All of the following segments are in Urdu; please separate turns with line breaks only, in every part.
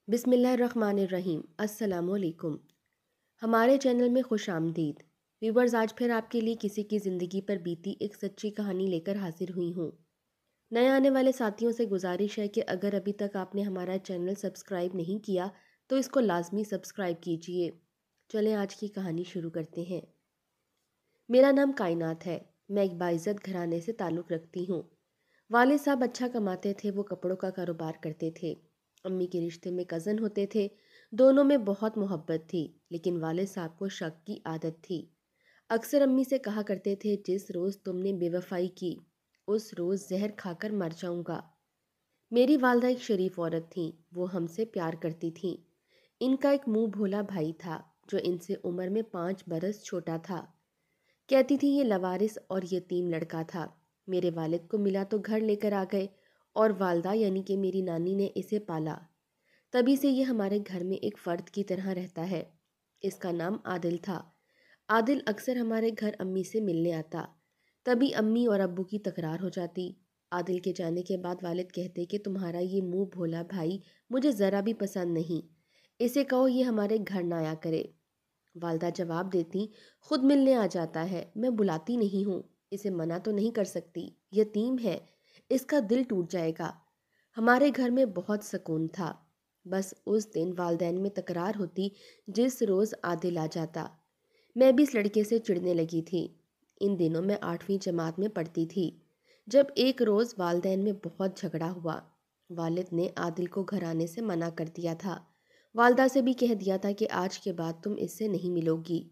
بسم اللہ الرحمن الرحیم۔ السلام علیکم۔ ہمارے چینل میں خوش آمدید ویورز۔ آج پھر آپ کے لیے کسی کی زندگی پر بیتی ایک سچی کہانی لے کر حاضر ہوئی ہوں۔ نئے آنے والے ساتھیوں سے گزارش ہے کہ اگر ابھی تک آپ نے ہمارا چینل سبسکرائب نہیں کیا تو اس کو لازمی سبسکرائب کیجئے۔ چلیں آج کی کہانی شروع کرتے ہیں۔ میرا نام کائنات ہے۔ میں ایک باعزت گھرانے سے تعلق رکھتی ہوں۔ والد صاحب اچھا کماتے تھے، وہ کپڑوں کا کاروبار کرتے تھے۔ امی کے رشتے میں کزن ہوتے تھے، دونوں میں بہت محبت تھی، لیکن والد صاحب کو شک کی عادت تھی۔ اکثر امی سے کہا کرتے تھے جس روز تم نے بے وفائی کی اس روز زہر کھا کر مر جاؤں گا۔ میری والدہ ایک شریف عورت تھیں، وہ ہم سے پیار کرتی تھیں۔ ان کا ایک منہ بھولا بھائی تھا جو ان سے عمر میں 5 برس چھوٹا تھا۔ کہتی تھی یہ لاوارث اور یتیم لڑکا تھا۔ میرے والد کو ملا تو گھر لے کر آ گئے اور والدہ یعنی کہ میری نانی نے اسے پالا۔ تبھی سے یہ ہمارے گھر میں ایک فرد کی طرح رہتا ہے۔ اس کا نام عادل تھا۔ عادل اکثر ہمارے گھر امی سے ملنے آتا۔ تبھی امی اور ابو کی تکرار ہو جاتی۔ عادل کے جانے کے بعد والد کہتے کہ تمہارا یہ منہ بھولا بھائی مجھے ذرا بھی پسند نہیں، اسے کہو یہ ہمارے گھر نہ آیا کرے۔ والدہ جواب دیتی خود ملنے آ جاتا ہے، میں بلاتی نہیں ہوں، اسے منع تو نہیں کر سکتی، یتیم ہے، اس کا دل ٹوٹ جائے گا۔ ہمارے گھر میں بہت سکون تھا۔ بس اس دن والدین میں تکرار ہوتی جس روز عادل آ جاتا۔ میں بھی اس لڑکے سے چڑنے لگی تھی۔ ان دنوں میں 8ویں جماعت میں پڑھتی تھی جب ایک روز والدین میں بہت جھگڑا ہوا۔ والد نے عادل کو گھر آنے سے منع کر دیا تھا۔ والدہ سے بھی کہہ دیا تھا کہ آج کے بعد تم اس سے نہیں ملو گی۔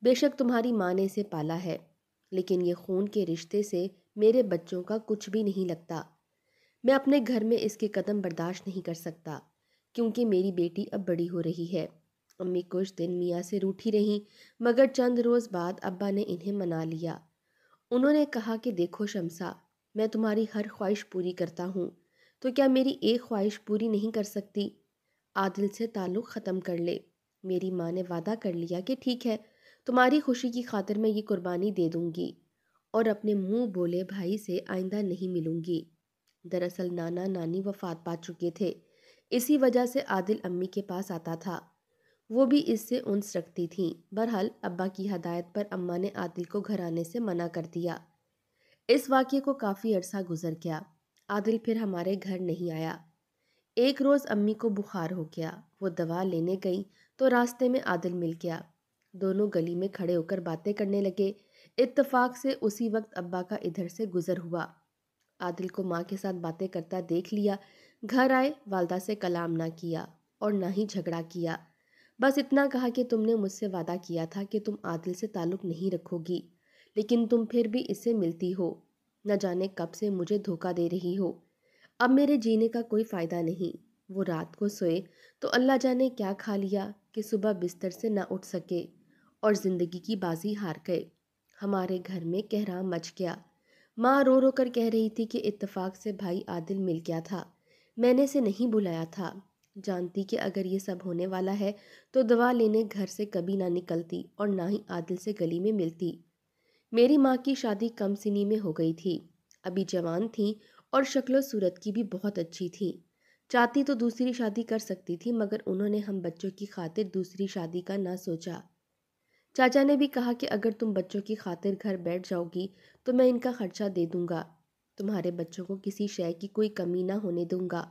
بے شک تمہاری ماں نے اسے پالا ہے، لیکن یہ خون کے رشتے سے میرے بچوں کا کچھ بھی نہیں لگتا۔ میں اپنے گھر میں اس کے قدم برداشت نہیں کر سکتا، کیونکہ میری بیٹی اب بڑی ہو رہی ہے۔ امی کچھ دن میاں سے روٹھی رہیں، مگر چند روز بعد ابا نے انہیں منا لیا۔ انہوں نے کہا کہ دیکھو شمسا، میں تمہاری ہر خواہش پوری کرتا ہوں، تو کیا میری ایک خواہش پوری نہیں کر سکتی؟ عادل سے تعلق ختم کر لے۔ میری ماں نے وعدہ کر لیا کہ ٹھیک ہے، تمہاری خوشی کی خاطر میں یہ قربانی دے دوں گی اور اپنے منہ بولے بھائی سے آئندہ نہیں ملوں گی۔ دراصل نانا نانی وفات پا چکے تھے، اسی وجہ سے عادل امی کے پاس آتا تھا۔ وہ بھی اس سے انس رکھتی تھیں۔ بہرحال ابا کی ہدایت پر اماں نے عادل کو گھر آنے سے منع کر دیا۔ اس واقعے کو کافی عرصہ گزر گیا، عادل پھر ہمارے گھر نہیں آیا۔ ایک روز امی کو بخار ہو گیا، وہ دوا لینے گئی تو راستے میں عادل مل گیا۔ دونوں گلی میں کھڑے ہو کر باتیں کرنے لگے۔ اتفاق سے اسی وقت ابا کا ادھر سے گزر ہوا۔ عادل کو ماں کے ساتھ باتیں کرتا دیکھ لیا۔ گھر آئے، والدہ سے کلام نہ کیا اور نہ ہی جھگڑا کیا، بس اتنا کہا کہ تم نے مجھ سے وعدہ کیا تھا کہ تم عادل سے تعلق نہیں رکھو گی، لیکن تم پھر بھی اس سے ملتی ہو، نہ جانے کب سے مجھے دھوکہ دے رہی ہو۔ اب میرے جینے کا کوئی فائدہ نہیں۔ وہ رات کو سوئے تو اللہ جانے کیا کھا لیا کہ صبح بستر سے نہ اٹھ سکے اور زندگی کی بازی ہار گئے۔ ہمارے گھر میں کہرام مچ گیا۔ ماں رو رو کر کہہ رہی تھی کہ اتفاق سے بھائی عادل مل گیا تھا، میں نے اسے نہیں بلایا تھا، جانتی کہ اگر یہ سب ہونے والا ہے تو دوا لینے گھر سے کبھی نہ نکلتی اور نہ ہی عادل سے گلی میں ملتی۔ میری ماں کی شادی کم سنی میں ہو گئی تھی، ابھی جوان تھیں اور شکل و صورت کی بھی بہت اچھی تھیں۔ چاہتی تو دوسری شادی کر سکتی تھی، مگر انہوں نے ہم بچوں کی خاطر دوسری شادی کا نہ سوچا۔ چاچا نے بھی کہا کہ اگر تم بچوں کی خاطر گھر بیٹھ جاؤ گی تو میں ان کا خرچہ دے دوں گا، تمہارے بچوں کو کسی شے کی کوئی کمی نہ ہونے دوں گا۔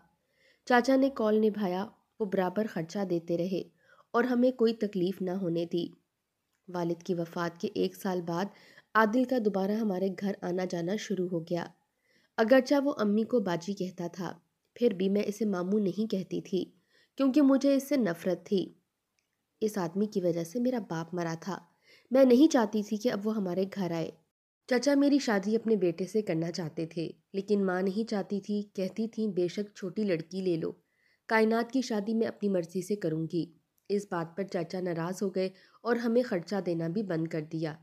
چاچا نے قول نبھایا، وہ برابر خرچہ دیتے رہے اور ہمیں کوئی تکلیف نہ ہونے دی۔ والد کی وفات کے 1 سال بعد عادل کا دوبارہ ہمارے گھر آنا جانا شروع ہو گیا۔ اگرچہ وہ امی کو باجی کہتا تھا، پھر بھی میں اسے ماموں نہیں کہتی تھی، کیونکہ مجھے اس سے نفرت تھی۔ اس آدمی کی وجہ سے میرا باپ مرا تھا۔ میں نہیں چاہتی تھی کہ اب وہ ہمارے گھر آئے۔ چچا میری شادی اپنے بیٹے سے کرنا چاہتے تھے، لیکن ماں نہیں چاہتی تھی، کہتی تھیں بے شک چھوٹی لڑکی لے لو، کائنات کی شادی میں اپنی مرضی سے کروں گی۔ اس بات پر چاچا ناراض ہو گئے اور ہمیں خرچہ دینا بھی بند کر دیا۔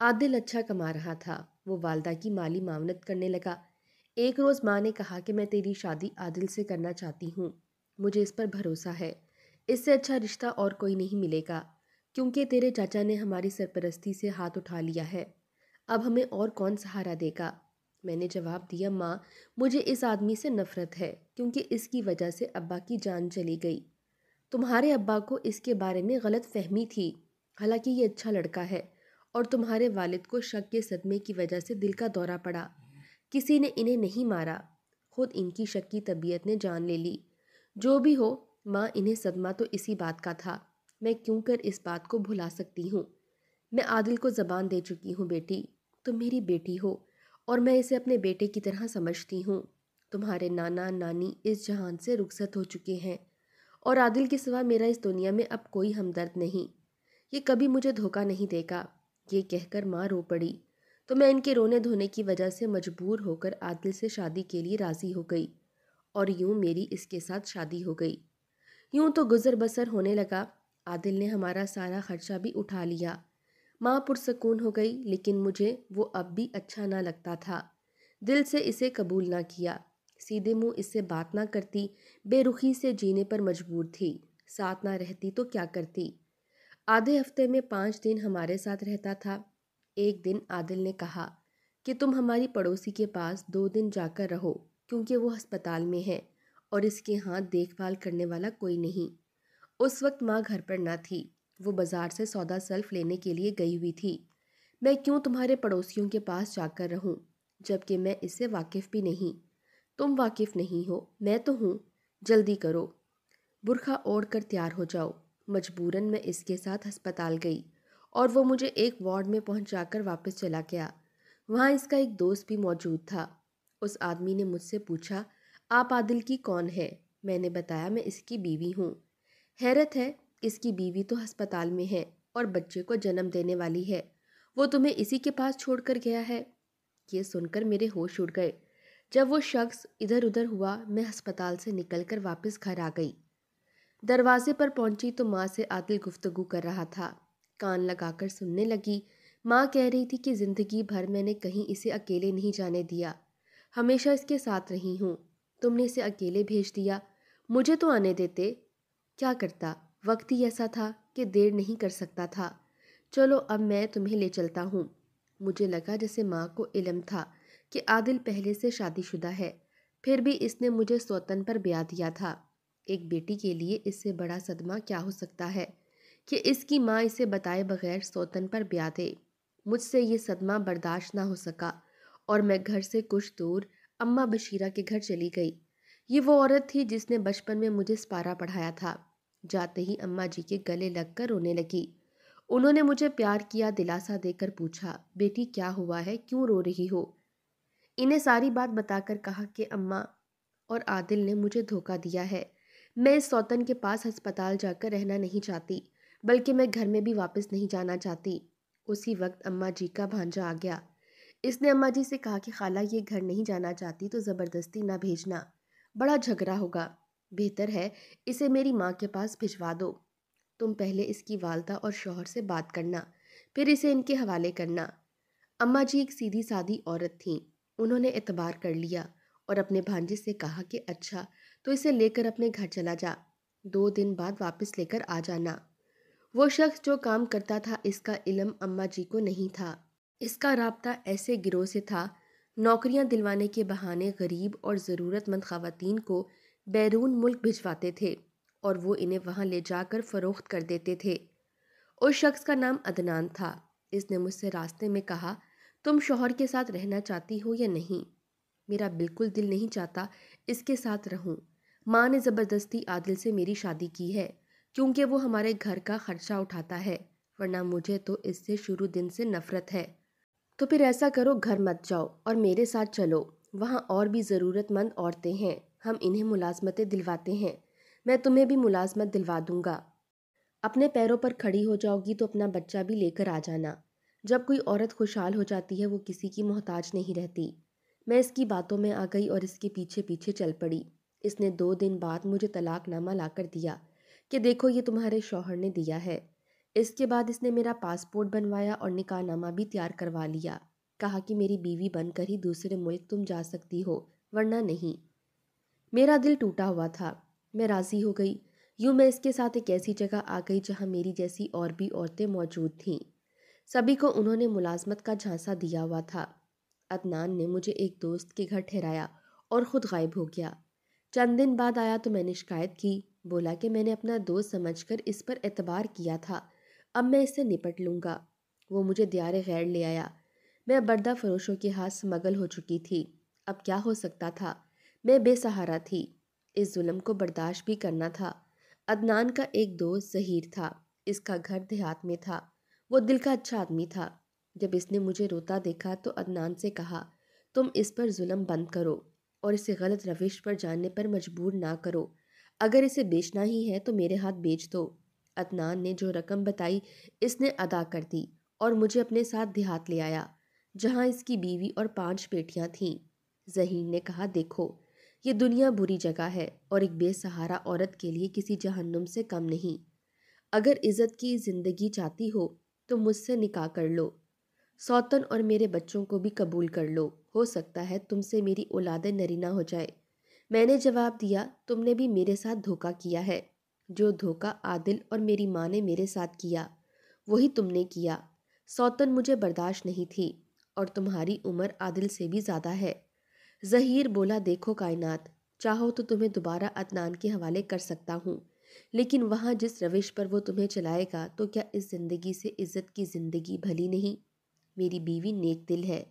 عادل اچھا کما رہا تھا، وہ والدہ کی مالی معاونت کرنے لگا۔ ایک روز ماں نے کہا کہ میں تیری شادی عادل سے کرنا چاہتی ہوں، مجھے اس پر بھروسہ ہے، اس سے اچھا رشتہ اور کوئی نہیں ملے گا، کیونکہ تیرے چاچا نے ہماری سرپرستی سے ہاتھ اٹھا لیا ہے، اب ہمیں اور کون سہارا دے گا۔ میں نے جواب دیا، ماں مجھے اس آدمی سے نفرت ہے کیونکہ اس کی وجہ سے ابا کی جان چلی گئی۔ تمہارے ابا کو اس کے بارے میں غلط فہمی تھی، حالانکہ یہ اچھا لڑکا ہے، اور تمہارے والد کو شک کے صدمے کی وجہ سے دل کا دورہ پڑا۔ کسی نے انہیں نہیں مارا، خود ان کی شکی طبیعت نے جان لے لی۔ جو بھی ہو ماں، انہیں صدمہ تو اسی بات کا تھا، میں کیوں کر اس بات کو بھلا سکتی ہوں؟ میں عادل کو زبان دے چکی ہوں بیٹی، تم میری بیٹی ہو اور میں اسے اپنے بیٹے کی طرح سمجھتی ہوں۔ تمہارے نانا نانی اس جہان سے رخصت ہو چکے ہیں اور عادل کے سوا میرا اس دنیا میں اب کوئی ہمدرد نہیں، یہ کبھی مجھے دھوکہ نہیں دے گا۔ یہ کہہ کر ماں رو پڑی تو میں ان کے رونے دھونے کی وجہ سے مجبور ہو کر عادل سے شادی کے لیے راضی ہو گئی، اور یوں میری اس کے ساتھ شادی ہو گئی۔ یوں تو گزر بسر ہونے لگا، عادل نے ہمارا سارا خرچہ بھی اٹھا لیا۔ ماں پرسکون ہو گئی، لیکن مجھے وہ اب بھی اچھا نہ لگتا تھا، دل سے اسے قبول نہ کیا۔ سیدھے منہ اس سے بات نہ کرتی، بے رخی سے جینے پر مجبور تھی، ساتھ نہ رہتی تو کیا کرتی۔ آدھے ہفتے میں 5 دن ہمارے ساتھ رہتا تھا۔ ایک دن عادل نے کہا کہ تم ہماری پڑوسی کے پاس 2 دن جا کر رہو کیونکہ وہ ہسپتال میں ہے اور اس کے ہاں دیکھ بھال کرنے والا کوئی نہیں۔ اس وقت ماں گھر پر نہ تھی، وہ بازار سے سودا سلف لینے کے لیے گئی ہوئی تھی۔ میں کیوں تمہارے پڑوسیوں کے پاس جا کر رہوں جبکہ میں اس سے واقف بھی نہیں؟ تم واقف نہیں ہو، میں تو ہوں، جلدی کرو، برقع اوڑھ کر تیار ہو جاؤ۔ مجبوراً میں اس کے ساتھ ہسپتال گئی اور وہ مجھے ایک وارڈ میں پہنچا کر واپس چلا گیا۔ وہاں اس کا ایک دوست بھی موجود تھا۔ اس آدمی نے مجھ سے پوچھا، آپ عادل کی کون ہے؟ میں نے بتایا میں اس کی بیوی ہوں۔ حیرت ہے، اس کی بیوی تو ہسپتال میں ہے اور بچے کو جنم دینے والی ہے، وہ تمہیں اسی کے پاس چھوڑ کر گیا ہے؟ یہ سن کر میرے ہوش اڑ گئے۔ جب وہ شخص ادھر ادھر ہوا، میں ہسپتال سے نکل کر واپس گھر آ گئی۔ دروازے پر پہنچی تو ماں سے عادل گفتگو کر رہا تھا، کان لگا کر سننے لگی۔ ماں کہہ رہی تھی کہ زندگی بھر میں نے کہیں اسے اکیلے نہیں جانے دیا، ہمیشہ اس کے ساتھ رہی ہوں، تم نے اسے اکیلے بھیج دیا، مجھے تو آنے دیتے، کیا کرتا، وقت ہی ایسا تھا کہ دیر نہیں کر سکتا تھا، چلو اب میں تمہیں لے چلتا ہوں۔ مجھے لگا جیسے ماں کو علم تھا کہ عادل پہلے سے شادی شدہ ہے، پھر بھی اس نے مجھے سوتن پر بیاہ دیا تھا۔ ایک بیٹی کے لیے اس سے بڑا صدمہ کیا ہو سکتا ہے کہ اس کی ماں اسے بتائے بغیر سوتن پر بیاہ دے۔ مجھ سے یہ صدمہ برداشت نہ ہو سکا اور میں گھر سے کچھ دور اماں بشیرہ کے گھر چلی گئی۔ یہ وہ عورت تھی جس نے بچپن میں مجھے سپارہ پڑھایا تھا۔ جاتے ہی اماں جی کے گلے لگ کر رونے لگی۔ انہوں نے مجھے پیار کیا، دلاسا دے کر پوچھا، بیٹی کیا ہوا ہے، کیوں رو رہی ہو؟ انہیں ساری بات بتا کر کہا کہ اماں اور عادل نے مجھے دھوکہ دیا ہے، میں اس سوتن کے پاس ہسپتال جا کر رہنا نہیں چاہتی، بلکہ میں گھر میں بھی واپس نہیں جانا چاہتی۔ اسی وقت اماں جی کا بھانجا آ گیا۔ اس نے اماں جی سے کہا کہ خالہ یہ گھر نہیں جانا چاہتی تو زبردستی نہ بھیجنا، بڑا جھگڑا ہوگا، بہتر ہے اسے میری ماں کے پاس بھجوا دو، تم پہلے اس کی والدہ اور شوہر سے بات کرنا، پھر اسے ان کے حوالے کرنا۔ اماں جی ایک سیدھی سادی عورت تھیں، انہوں نے اعتبار کر لیا اور اپنے بھانجے سے کہا کہ اچھا تو اسے لے کر اپنے گھر چلا جا، 2 دن بعد واپس لے کر آ جانا۔ وہ شخص جو کام کرتا تھا اس کا علم اماں جی کو نہیں تھا۔ اس کا رابطہ ایسے گروہ سے تھا، نوکریاں دلوانے کے بہانے غریب اور ضرورت مند خواتین کو بیرون ملک بھجواتے تھے اور وہ انہیں وہاں لے جا کر فروخت کر دیتے تھے۔ اس شخص کا نام عدنان تھا۔ اس نے مجھ سے راستے میں کہا، تم شوہر کے ساتھ رہنا چاہتی ہو یا نہیں؟ میرا بالکل دل نہیں چاہتا اس کے ساتھ رہوں۔ ماں نے زبردستی عادل سے میری شادی کی ہے کیونکہ وہ ہمارے گھر کا خرچہ اٹھاتا ہے، ورنہ مجھے تو اس سے شروع دن سے نفرت ہے۔ تو پھر ایسا کرو، گھر مت جاؤ اور میرے ساتھ چلو، وہاں اور بھی ضرورت مند عورتیں ہیں، ہم انہیں ملازمتیں دلواتے ہیں، میں تمہیں بھی ملازمت دلوا دوں گا۔ اپنے پیروں پر کھڑی ہو جاؤ گی تو اپنا بچہ بھی لے کر آ جانا۔ جب کوئی عورت خوشحال ہو جاتی ہے وہ کسی کی محتاج نہیں رہتی۔ میں اس کی باتوں میں آ گئی اور اس کے پیچھے پیچھے چل پڑی۔ اس نے 2 دن بعد مجھے طلاق نامہ لا کر دیا کہ دیکھو یہ تمہارے شوہر نے دیا ہے۔ اس کے بعد اس نے میرا پاسپورٹ بنوایا اور نکاح نامہ بھی تیار کروا لیا، کہا کہ میری بیوی بن کر ہی دوسرے ملک تم جا سکتی ہو ورنہ نہیں۔ میرا دل ٹوٹا ہوا تھا، میں راضی ہو گئی۔ یوں میں اس کے ساتھ ایک ایسی جگہ آ گئی جہاں میری جیسی اور بھی عورتیں موجود تھیں۔ سبھی کو انہوں نے ملازمت کا جھانسا دیا ہوا تھا۔ عدنان نے مجھے ایک دوست کے گھر ٹھہرایا اور خود غائب ہو گیا۔ چند دن بعد آیا تو میں نے شکایت کی، بولا کہ میں نے اپنا دوست سمجھ کر اس پر اعتبار کیا تھا، اب میں اس سے نپٹ لوں گا۔ وہ مجھے دیار غیر لے آیا۔ میں بردہ فروشوں کے ہاتھ سمگل ہو چکی تھی۔ اب کیا ہو سکتا تھا؟ میں بے سہارا تھی۔ اس ظلم کو برداشت بھی کرنا تھا۔ عدنان کا ایک دوست ظہیر تھا، اس کا گھر دیہات میں تھا۔ وہ دل کا اچھا آدمی تھا۔ جب اس نے مجھے روتا دیکھا تو عدنان سے کہا، تم اس پر ظلم بند کرو اور اسے غلط روش پر جانے پر مجبور نہ کرو۔ اگر اسے بیچنا ہی ہے تو میرے ہاتھ بیچ دو۔ عدنان نے جو رقم بتائی اس نے ادا کر دی اور مجھے اپنے ساتھ دیہات لے آیا، جہاں اس کی بیوی اور 5 بیٹیاں تھیں۔ ظہیر نے کہا، دیکھو یہ دنیا بری جگہ ہے اور ایک بے سہارا عورت کے لیے کسی جہنم سے کم نہیں۔ اگر عزت کی زندگی چاہتی تو مجھ سے نکاح کر لو، سوتن اور میرے بچوں کو بھی قبول کر لو، ہو سکتا ہے تم سے میری اولاد نرینہ ہو جائے۔ میں نے جواب دیا، تم نے بھی میرے ساتھ دھوکہ کیا ہے۔ جو دھوکہ عادل اور میری ماں نے میرے ساتھ کیا وہی تم نے کیا۔ سوتن مجھے برداشت نہیں تھی اور تمہاری عمر عادل سے بھی زیادہ ہے۔ ظہیر بولا، دیکھو کائنات، چاہو تو تمہیں دوبارہ عدنان کے حوالے کر سکتا ہوں، لیکن وہاں جس روش پر وہ تمہیں چلائے گا تو کیا اس زندگی سے عزت کی زندگی بھلی نہیں؟ میری بیوی نیک دل ہے،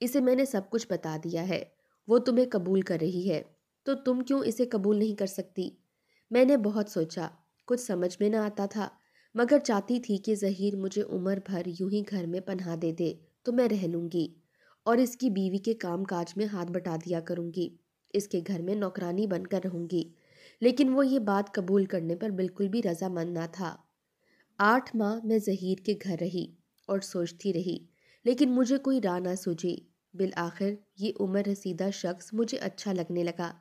اسے میں نے سب کچھ بتا دیا ہے، وہ تمہیں قبول کر رہی ہے، تو تم کیوں اسے قبول نہیں کر سکتی؟ میں نے بہت سوچا، کچھ سمجھ میں نہ آتا تھا، مگر چاہتی تھی کہ ظہیر مجھے عمر بھر یوں ہی گھر میں پناہ دے دے تو میں رہ لوں گی اور اس کی بیوی کے کام کاج میں ہاتھ بٹا دیا کروں گی، اس کے گھر میں نوکرانی بن کر رہوں گی۔ لیکن وہ یہ بات قبول کرنے پر بالکل بھی رضامند نہ تھا۔ 8 ماہ میں ظہیر کے گھر رہی اور سوچتی رہی، لیکن مجھے کوئی راہ نہ سوجی۔ بالآخر یہ عمر رسیدہ شخص مجھے اچھا لگنے لگا،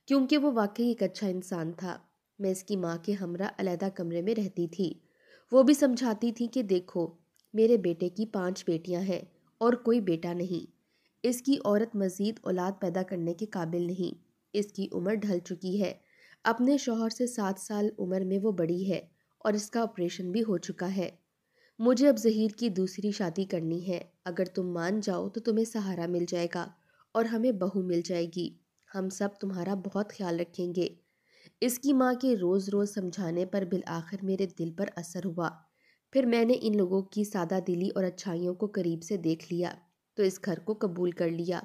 کیونکہ وہ واقعی ایک اچھا انسان تھا۔ میں اس کی ماں کے ہمراہ علیحدہ کمرے میں رہتی تھی۔ وہ بھی سمجھاتی تھی کہ دیکھو میرے بیٹے کی 5 بیٹیاں ہیں اور کوئی بیٹا نہیں، اس کی عورت مزید اولاد پیدا کرنے کے قابل نہیں، اس کی عمر ڈھل چکی ہے، اپنے شوہر سے 7 سال عمر میں وہ بڑی ہے اور اس کا آپریشن بھی ہو چکا ہے۔ مجھے اب ظہیر کی دوسری شادی کرنی ہے، اگر تم مان جاؤ تو تمہیں سہارا مل جائے گا اور ہمیں بہو مل جائے گی، ہم سب تمہارا بہت خیال رکھیں گے۔ اس کی ماں کے روز روز سمجھانے پر بالآخر میرے دل پر اثر ہوا۔ پھر میں نے ان لوگوں کی سادہ دلی اور اچھائیوں کو قریب سے دیکھ لیا تو اس گھر کو قبول کر لیا،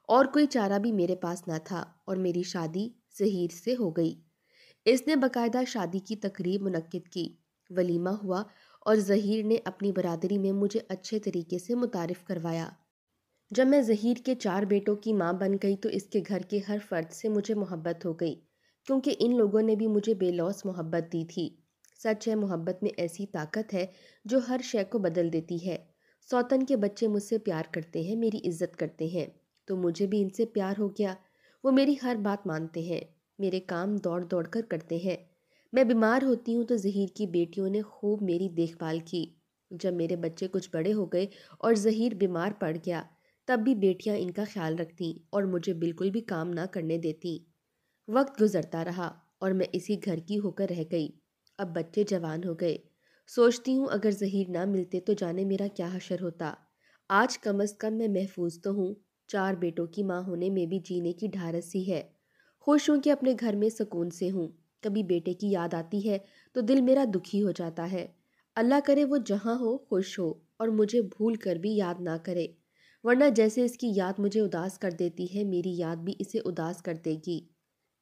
اور کوئی چارہ بھی میرے پاس نہ تھا اور میری شادی ظہیر سے ہو گئی۔ اس نے باقاعدہ شادی کی تقریب منعقد کی، ولیمہ ہوا اور ظہیر نے اپنی برادری میں مجھے اچھے طریقے سے متعارف کروایا۔ جب میں ظہیر کے 4 بیٹوں کی ماں بن گئی تو اس کے گھر کے ہر فرد سے مجھے محبت ہو گئی، کیونکہ ان لوگوں نے بھی مجھے بے لوث محبت دی تھی۔ سچ ہے، محبت میں ایسی طاقت ہے جو ہر شے کو بدل دیتی ہے۔ سوتن کے بچے مجھ سے پیار کرتے ہیں، میری عزت کرتے ہیں، تو مجھے بھی ان سے پیار ہو گیا۔ وہ میری ہر بات مانتے ہیں، میرے کام دوڑ دوڑ کر کرتے ہیں۔ میں بیمار ہوتی ہوں تو ظہیر کی بیٹیوں نے خوب میری دیکھ بھال کی۔ جب میرے بچے کچھ بڑے ہو گئے اور ظہیر بیمار پڑ گیا تب بھی بیٹیاں ان کا خیال رکھتیں اور مجھے بالکل بھی کام نہ کرنے دیتیں۔ وقت گزرتا رہا اور میں اسی گھر کی ہو کر رہ گئی۔ اب بچے جوان ہو گئے، سوچتی ہوں اگر ظہیر نہ ملتے تو جانے میرا کیا حشر ہوتا۔ آج کم از کم میں محفوظ تو ہوں، 4 بیٹوں کی ماں ہونے میں بھی جینے کی ڈھارس سی ہے۔ خوش ہوں کہ اپنے گھر میں سکون سے ہوں۔ کبھی بیٹے کی یاد آتی ہے تو دل میرا دکھی ہو جاتا ہے۔ اللہ کرے وہ جہاں ہو خوش ہو اور مجھے بھول کر بھی یاد نہ کرے، ورنہ جیسے اس کی یاد مجھے اداس کر دیتی ہے میری یاد بھی اسے اداس کر دے گی۔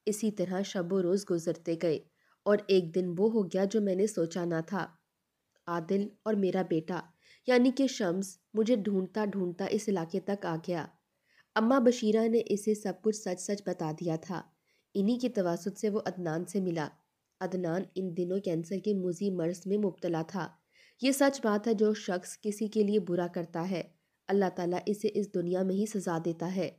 اسی طرح شب و روز گزرتے گئے اور ایک دن وہ ہو گیا جو میں نے سوچا نہ تھا۔ عادل اور میرا بیٹا یعنی کہ شمس مجھے ڈھونڈتا ڈھونڈتا اس علاقے تک آ گیا۔ اماں بشیرہ نے اسے سب کچھ سچ سچ بتا دیا تھا۔ انہی کی تواسط سے وہ عدنان سے ملا۔ عدنان ان دنوں کینسر کے موذی مرض میں مبتلا تھا۔ یہ سچ بات ہے، جو شخص کسی کے لیے برا کرتا ہے اللہ تعالیٰ اسے اس دنیا میں ہی سزا دیتا ہے۔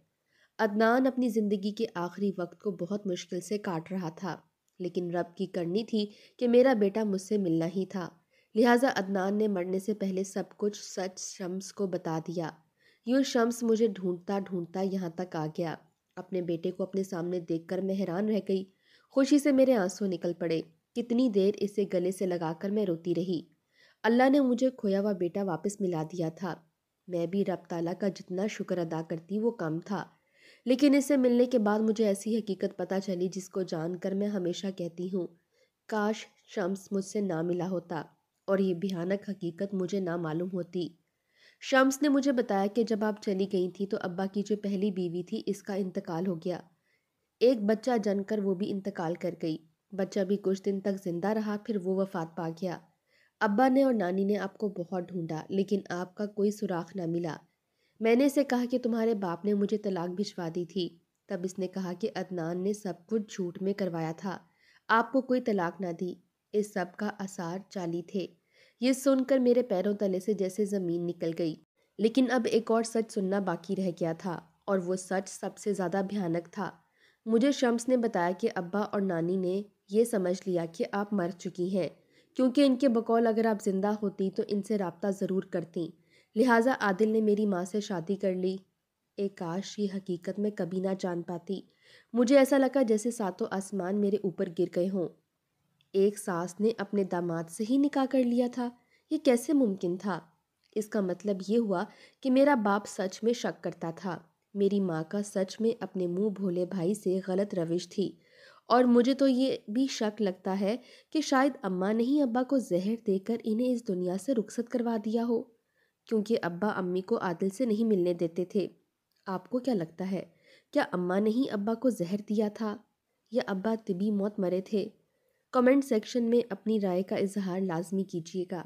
عدنان اپنی زندگی کے آخری وقت کو بہت مشکل سے کاٹ رہا تھا، لیکن رب کی کرنی تھی کہ میرا بیٹا مجھ سے ملنا ہی تھا، لہٰذا عدنان نے مرنے سے پہلے سب کچھ سچ شمس کو بتا دیا۔ یوں شمس مجھے ڈھونڈتا ڈھونڈتا یہاں تک آ گیا۔ اپنے بیٹے کو اپنے سامنے دیکھ کر میں حیران رہ گئی، خوشی سے میرے آنسو نکل پڑے۔ کتنی دیر اسے گلے سے لگا کر میں روتی رہی۔ اللہ نے مجھے کھویا ہوا بیٹا واپس ملا دیا تھا۔ میں بھی رب تعالیٰ کا جتنا شکر ادا کرتی وہ کم تھا، لیکن اس سے ملنے کے بعد مجھے ایسی حقیقت پتہ چلی جس کو جان کر میں ہمیشہ کہتی ہوں کاش شمس مجھ سے نہ ملا ہوتا اور یہ بھیانک حقیقت مجھے نہ معلوم ہوتی۔ شمس نے مجھے بتایا کہ جب آپ چلی گئی تھی تو ابا کی جو پہلی بیوی تھی اس کا انتقال ہو گیا۔ ایک بچہ جن کر وہ بھی انتقال کر گئی۔ بچہ بھی کچھ دن تک زندہ رہا، پھر وہ وفات پا گیا۔ ابا نے اور نانی نے آپ کو بہت ڈھونڈا لیکن آپ کا کوئی سراغ نہ ملا۔ میں نے اسے کہا کہ تمہارے باپ نے مجھے طلاق بھجوا دی تھی۔ تب اس نے کہا کہ عدنان نے سب کچھ جھوٹ میں کروایا تھا، آپ کو کوئی طلاق نہ دی، اس سب کا آثار جعلی تھے۔ یہ سن کر میرے پیروں تلے سے جیسے زمین نکل گئی، لیکن اب ایک اور سچ سننا باقی رہ گیا تھا، اور وہ سچ سب سے زیادہ بھیانک تھا۔ مجھے شمس نے بتایا کہ ابا اور نانی نے یہ سمجھ لیا کہ آپ مر چکی ہیں، کیونکہ ان کے بقول اگر آپ زندہ ہوتی تو ان سے رابطہ ضرور کرتیں، لہٰذا عادل نے میری ماں سے شادی کر لی۔ ایک کاش یہ حقیقت میں کبھی نہ جان پاتی۔ مجھے ایسا لگا جیسے ساتوں آسمان میرے اوپر گر گئے ہوں۔ ایک ساس نے اپنے داماد سے ہی نکاح کر لیا تھا، یہ کیسے ممکن تھا؟ اس کا مطلب یہ ہوا کہ میرا باپ سچ میں شک کرتا تھا، میری ماں کا سچ میں اپنے منہ بھولے بھائی سے غلط روش تھی، اور مجھے تو یہ بھی شک لگتا ہے کہ شاید اماں نے ہی ابا کو زہر دے کر انہیں اس دنیا سے رخصت کروا دیا ہو، کیونکہ ابا امی کو عادل سے نہیں ملنے دیتے تھے۔ آپ کو کیا لگتا ہے، کیا اماں نے ہی ابا کو زہر دیا تھا یا ابا طبی موت مرے تھے؟ کمنٹ سیکشن میں اپنی رائے کا اظہار لازمی کیجیے گا۔